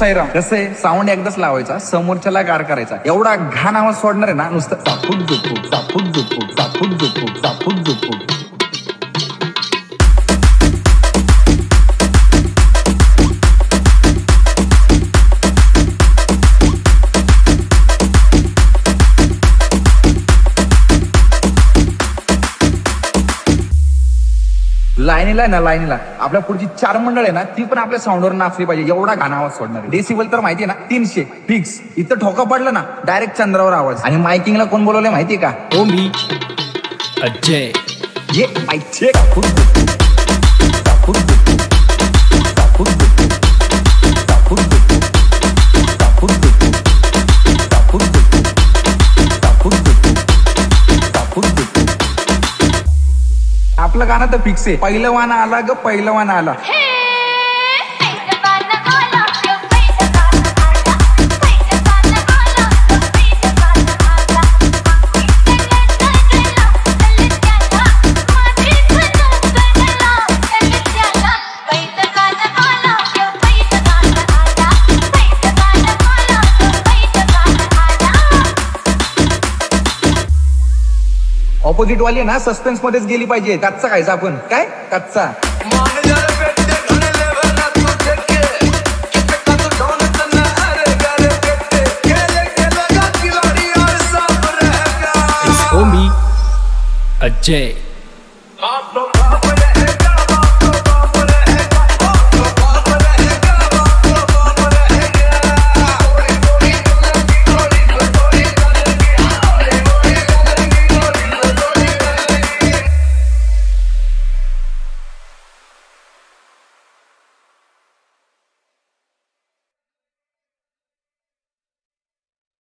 साईराम. कसं आहे, साऊंड एकदाच लावायचा, समोरच्याला गार करायचा. एवढा घाण आवाज सोडणार आहे ना, नुसतं चापूक झुपूक चापूक झुपूक चापूक झुपूक चापूक झुपूक. लाईनीला ना, लाईनीला आपल्या पुढची 4 मंडळ आहे ना, ती पण आपल्या साऊंडवर नाचली पाहिजे. एवढा घाण आवाज सोडणार. डेसिबल तर माहितीये ना, 300 फिक्स. इथं ठोका पडलं ना, डायरेक्ट चंद्रावर आवाज. आणि मायकिंगला कोण बोलवलंय माहितीये का? ओमी अजय. ये माईक चेक. चापूक झुपूक चापूक झुपूक चापूक झुपूक चापूक झुपूक चापूक झुपूक चापूक झुपूक चापूक झुपूक चापूक झुपूक. आपलं गाणं तर फिक्स आहे. पहिलवान आला ग, पहिलवान आला. ऑपोजिट वाली ना सस्पेन्स मध्येच गेली पाहिजे. कच्चा खायचा आपण. काय कच्चा. ओमी अजय.